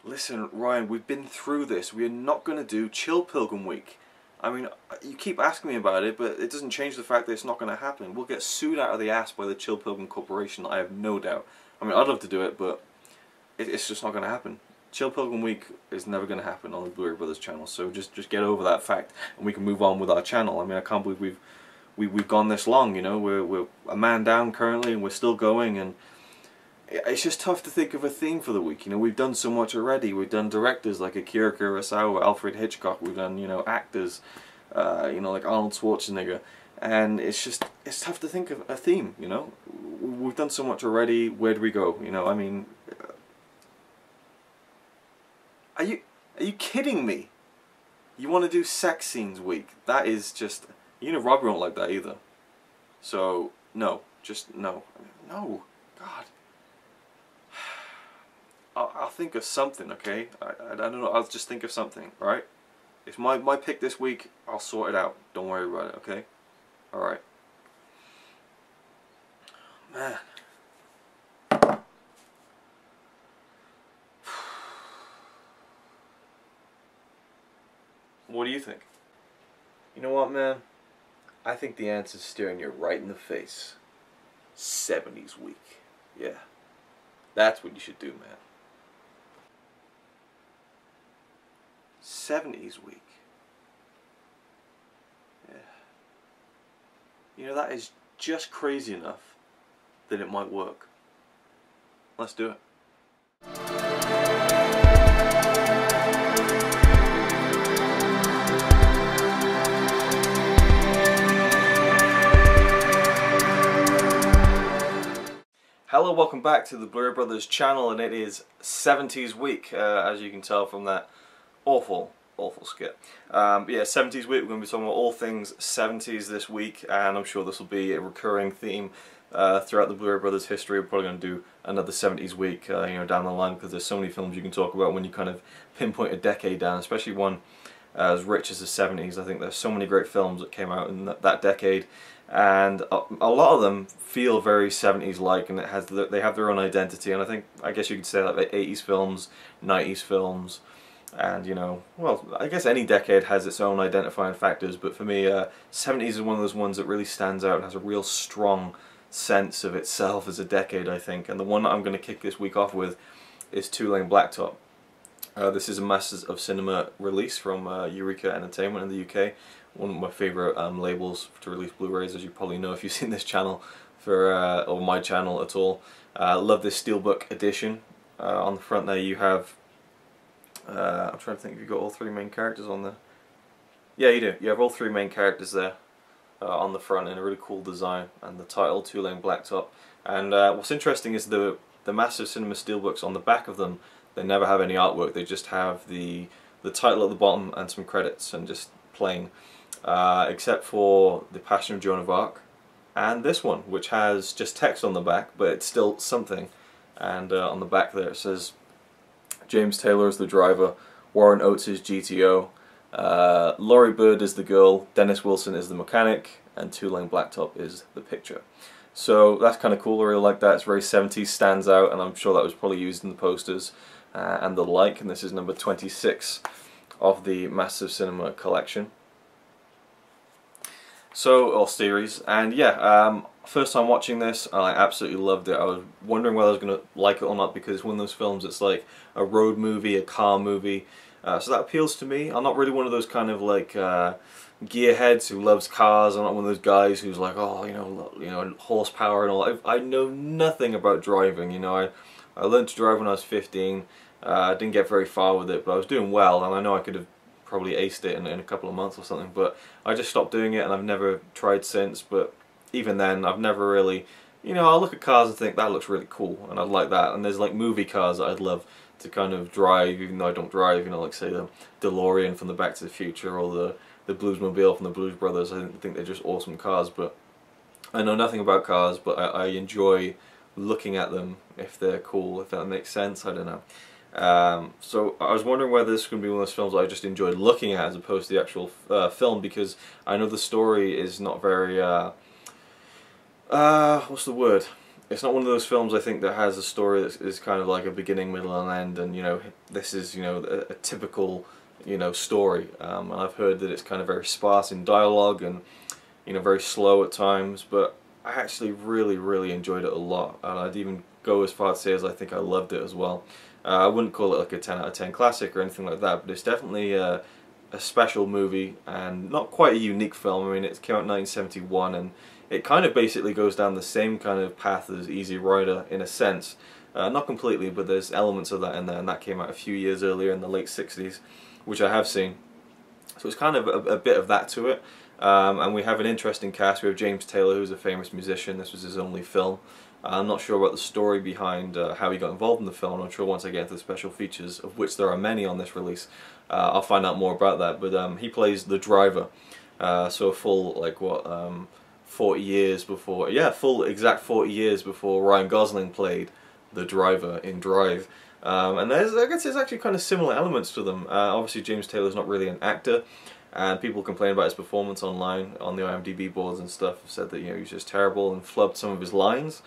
Listen, Ryan, we've been through this. We are not going to do Chill Pilgrim Week. I mean, you keep asking me about it, but it doesn't change the fact that it's not going to happen. We'll get sued out of the ass by the Chill Pilgrim Corporation, I have no doubt. I mean, I'd love to do it, but it's just not going to happen. Chill Pilgrim Week is never going to happen on the Blu-ray Brothers channel, so just get over that fact, and we can move on with our channel. I mean, I can't believe we've gone this long, you know. We're a man down currently, and we're still going, and it's just tough to think of a theme for the week. You know, we've done so much already. We've done directors like Akira Kurosawa, Alfred Hitchcock. We've done, you know, actors, you know, like Arnold Schwarzenegger. And it's tough to think of a theme, you know. We've done so much already. Where do we go? You know, I mean, are you kidding me? You want to do sex scenes week? That is just, you know, Robbie won't like that either. So no, just no, no, God. I'll think of something, okay? I don't know, I'll just think of something, alright? It's my pick this week, I'll sort it out. Don't worry about it, okay? Alright. Man. What do you think? You know what, man? I think the answer's staring you right in the face. 70s week. Yeah. That's what you should do, man. 70s week. Yeah. You know, that is just crazy enough that it might work. Let's do it. Hello, welcome back to the Blu-ray Brothers channel, and it is 70s week, as you can tell from that awful skit. Yeah, 70s week, we're going to be talking about all things 70s this week, and I'm sure this will be a recurring theme throughout the Blu-ray Brothers history. We're probably going to do another 70s week, you know, down the line, because there's so many films you can talk about when you kind of pinpoint a decade down, especially one as rich as the 70s. I think there's so many great films that came out in that decade, and a lot of them feel very 70s like, and they have their own identity. And I guess you could say that like 80s films, 90s films, and, you know, well, I guess any decade has its own identifying factors, but for me, 70s is one of those ones that really stands out and has a real strong sense of itself as a decade, I think. And the one that I'm going to kick this week off with is Two-Lane Blacktop. This is a Masters of Cinema release from Eureka Entertainment in the UK. One of my favourite labels to release Blu-rays, as you probably know if you've seen this channel or my channel at all. Love this steelbook edition. On the front there you have, I'm trying to think if you've got all three main characters on there. Yeah, you do. You have all three main characters there on the front in a really cool design, and the title, Two-Lane Blacktop. And what's interesting is the Massive Cinema steelbooks on the back of them, they never have any artwork. They just have the title at the bottom and some credits and just plain. Except for The Passion of Joan of Arc and this one, which has just text on the back, but it's still something. And on the back there it says James Taylor is the driver, Warren Oates is GTO, Laurie Bird is the girl, Dennis Wilson is the mechanic, and Two-Lane Blacktop is the picture. So that's kind of cool. I really like that. It's very 70s, stands out, and I'm sure that was probably used in the posters and the like. And this is number 26 of the Massive Cinema collection. So, or series, and yeah, first time watching this, I absolutely loved it. I was wondering whether I was going to like it or not, because it's one of those films that's like a road movie, a car movie, so that appeals to me. I'm not really one of those kind of like gearheads who loves cars. I'm not one of those guys who's like, oh, you know, horsepower and all. I know nothing about driving. You know, I learned to drive when I was 15. I didn't get very far with it, but I was doing well, and I know I could have probably aced it in a couple of months or something, but I just stopped doing it, and I've never tried since. But even then, I've never really, you know, I'll look at cars and think that looks really cool, and I'd like that. And there's like movie cars that I'd love to kind of drive, even though I don't drive, you know, like say the DeLorean from the Back to the Future, or the Bluesmobile from the Blues Brothers. I think they're just awesome cars, but I know nothing about cars, but I enjoy looking at them if they're cool, if that makes sense. I don't know. So I was wondering whether this was going to be one of those films that I just enjoyed looking at as opposed to the actual film, because I know the story is not very, what's the word? it's not one of those films I think that has a story that is kind of like a beginning, middle, and end, and you know, this is, you know, a typical, you know, story. And I've heard that it's kind of very sparse in dialogue and, you know, very slow at times, but I actually really enjoyed it a lot, and I'd even go as far to say as I think I loved it as well. I wouldn't call it like a 10 out of 10 classic or anything like that, but it's definitely a special movie and not quite a unique film. I mean, it came out in 1971, and it kind of basically goes down the same kind of path as Easy Rider in a sense. Not completely, but there's elements of that in there, and that came out a few years earlier in the late 60s, which I have seen. So it's kind of a bit of that to it. And we have an interesting cast. We have James Taylor, who's a famous musician. This was his only film. I'm not sure about the story behind how he got involved in the film. I'm sure once I get into the special features, of which there are many on this release, I'll find out more about that. But he plays the driver, so a full, like, what, 40 years before, yeah, full exact 40 years before Ryan Gosling played the driver in Drive. And I guess there's actually kind of similar elements to them. Obviously James Taylor's not really an actor, and people complain about his performance online on the IMDb boards and stuff. Have said that, you know, he's just terrible and flubbed some of his lines.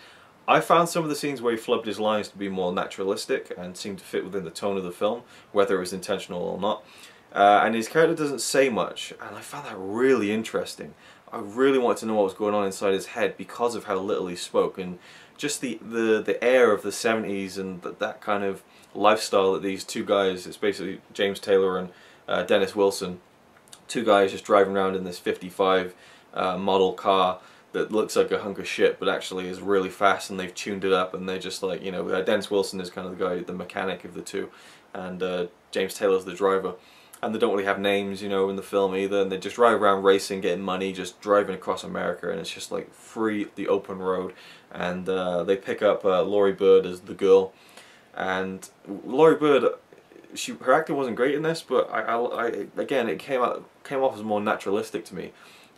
I found some of the scenes where he flubbed his lines to be more naturalistic and seemed to fit within the tone of the film, whether it was intentional or not. And his character doesn't say much, and I found that really interesting. I really wanted to know what was going on inside his head because of how little he spoke, and just the air of the 70s and that kind of lifestyle that these two guys, it's basically James Taylor and Dennis Wilson, two guys just driving around in this 55 model car that looks like a hunk of shit but actually is really fast, and they've tuned it up, and they're just like, you know, Dennis Wilson is kind of the guy, the mechanic of the two, and James Taylor's the driver. And they don't really have names, you know, in the film either, and they just drive around racing, getting money, just driving across America, and it's just like free, the open road. And they pick up Laurie Bird as the girl, and Laurie Bird, her acting wasn't great in this, but again, it came off as more naturalistic to me,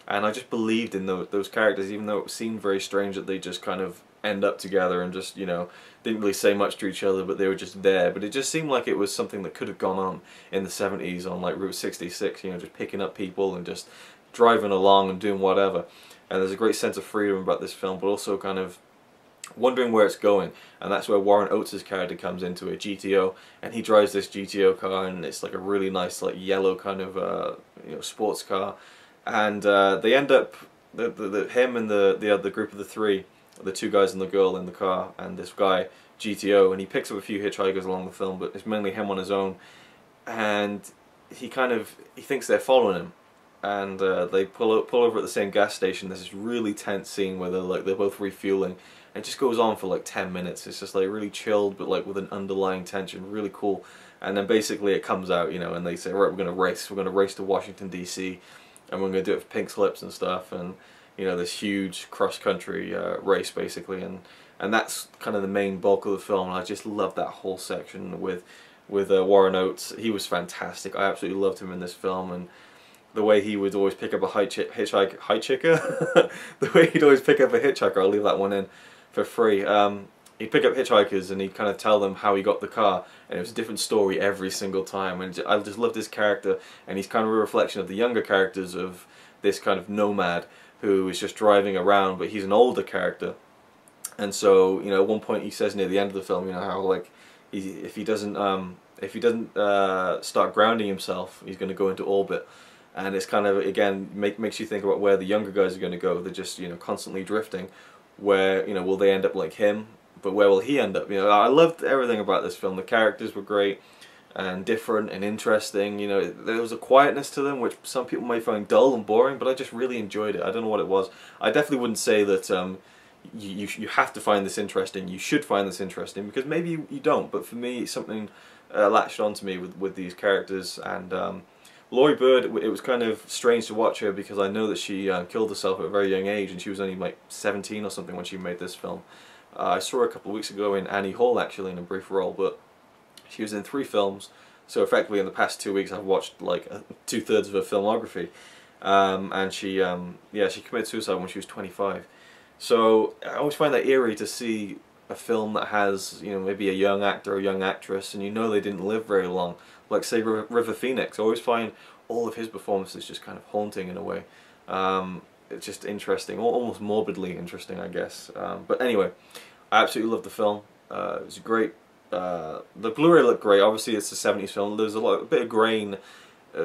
and I just believed in those characters, even though it seemed very strange that they just kind of end up together and just, you know, didn't really say much to each other, but they were just there. But it just seemed like it was something that could have gone on in the 70s on like Route 66, you know, just picking up people and just driving along and doing whatever. And there's a great sense of freedom about this film, but also kind of wondering where it's going, and that's where Warren Oates' character comes into it, GTO, and he drives this GTO car, and it's like a really nice, like, yellow kind of you know, sports car, and they end up, him and the group of the three, the two guys and the girl in the car, and this guy GTO, and he picks up a few hitchhikers along the film, but it's mainly him on his own, and he thinks they're following him, and they pull over at the same gas station. There's this really tense scene where they're both refueling, and it just goes on for like 10 minutes. It's just like really chilled, but like with an underlying tension, really cool. And then basically it comes out, you know, and they say, right, we're going to race to Washington DC, and we're going to do it for pink slips and stuff, and you know, this huge cross-country race basically, and that's kind of the main bulk of the film. And I just love that whole section with Warren Oates. He was fantastic. I absolutely loved him in this film, and the way he would always pick up a hitchhiker, the way he'd always pick up a hitchhiker, I'll leave that one in for free. He'd pick up hitchhikers and he'd kind of tell them how he got the car, and it was a different story every single time, and I just loved his character, and he's kind of a reflection of the younger characters of this kind of nomad who is just driving around, but he's an older character. And so, you know, at one point he says near the end of the film, you know, how like if he doesn't start grounding himself, he's going to go into orbit. And it's kind of, again, makes you think about where the younger guys are going to go. They're just, you know, constantly drifting. Where, you know, will they end up like him? But where will he end up? You know, I loved everything about this film. The characters were great and different and interesting. You know, there was a quietness to them which some people might find dull and boring, but I just really enjoyed it. I don't know what it was. I definitely wouldn't say that you have to find this interesting. You should find this interesting, because maybe you don't. But for me, something latched onto me with these characters. And Laurie Bird, it was kind of strange to watch her, because I know that she killed herself at a very young age, and she was only like 17 or something when she made this film. I saw her a couple of weeks ago in Annie Hall, actually, in a brief role, but she was in 3 films, so effectively in the past 2 weeks I've watched like 2/3 of her filmography. And she committed suicide when she was 25. So I always find that eerie to see a film that has, you know, maybe a young actor or a young actress, and you know they didn't live very long. Like, say, River Phoenix. I always find all of his performances just kind of haunting in a way. It's just interesting, almost morbidly interesting, I guess. But anyway, I absolutely loved the film. It was great. The Blu-ray looked great. Obviously, it's a 70s film. There's a bit of grain, a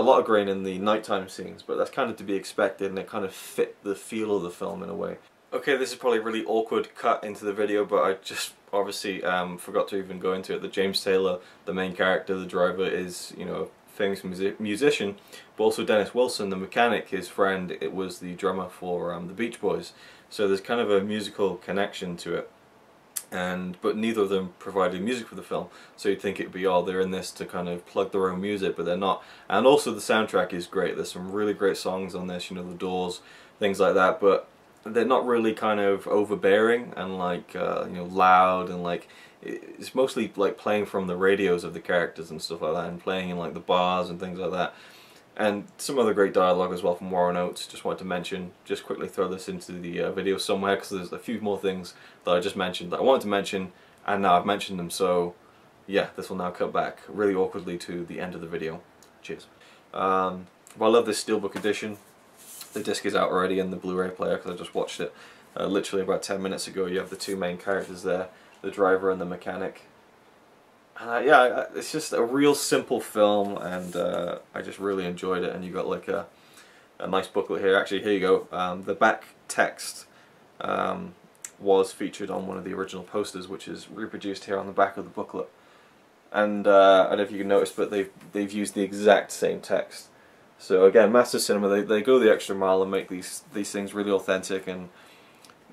lot of grain in the nighttime scenes, but that's kind of to be expected, and it kind of fit the feel of the film in a way. Okay, this is probably a really awkward cut into the video, but I just obviously forgot to even go into it. That James Taylor, the main character, the driver, is, you know, a famous musician, but also Dennis Wilson, the mechanic, his friend, it was the drummer for the Beach Boys. So there's kind of a musical connection to it. But neither of them provided music for the film, so you'd think it'd be, oh, they're in this to kind of plug their own music, but they're not. And also the soundtrack is great. There's some really great songs on this, you know, The Doors, things like that, but they're not really kind of overbearing and like you know, loud, and like it's mostly like playing from the radios of the characters and stuff like that, and playing in like the bars and things like that. And some other great dialogue as well from Warren Oates. Just wanted to mention, just quickly throw this into the video somewhere, because there's a few more things that I just mentioned that I wanted to mention, and now I've mentioned them, so yeah, this will now cut back really awkwardly to the end of the video. Cheers. Well, I love this Steelbook edition. The disc is out already in the Blu-ray player, because I just watched it literally about 10 minutes ago. You have the two main characters there, the driver and the mechanic. Yeah, it's just a real simple film, and I just really enjoyed it. And you got like a nice booklet here. Actually, here you go. The back text was featured on one of the original posters, which is reproduced here on the back of the booklet. And I don't know if you can notice, but they've used the exact same text. So again, Master Cinema, they go the extra mile and make these things really authentic. And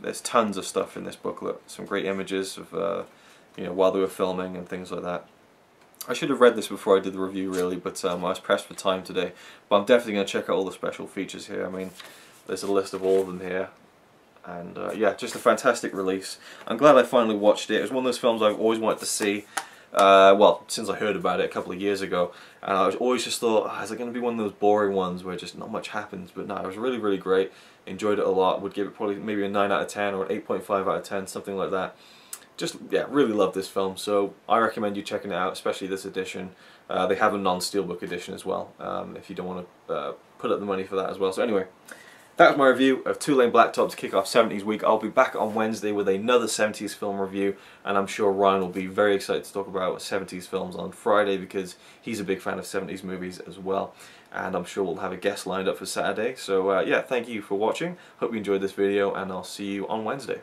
there's tons of stuff in this booklet. Some great images of you know, while they were filming and things like that. I should have read this before I did the review, really, but I was pressed for time today. But I'm definitely going to check out all the special features here. I mean, there's a list of all of them here. And yeah, just a fantastic release. I'm glad I finally watched it. It was one of those films I've always wanted to see. Well, since I heard about it a couple of years ago. And I was always just thought, oh, is it going to be one of those boring ones where just not much happens? But no, it was really, really great. Enjoyed it a lot. Would give it probably maybe a 9 out of 10 or an 8.5 out of 10, something like that. Just, yeah, really love this film, so I recommend you checking it out, especially this edition. They have a non-steelbook edition as well, if you don't want to put up the money for that as well. So anyway, that was my review of Two Lane Blacktop to kick off 70s week. I'll be back on Wednesday with another 70s film review, and I'm sure Ryan will be very excited to talk about 70s films on Friday, because he's a big fan of 70s movies as well. And I'm sure we'll have a guest lined up for Saturday. So yeah, thank you for watching. Hope you enjoyed this video, and I'll see you on Wednesday.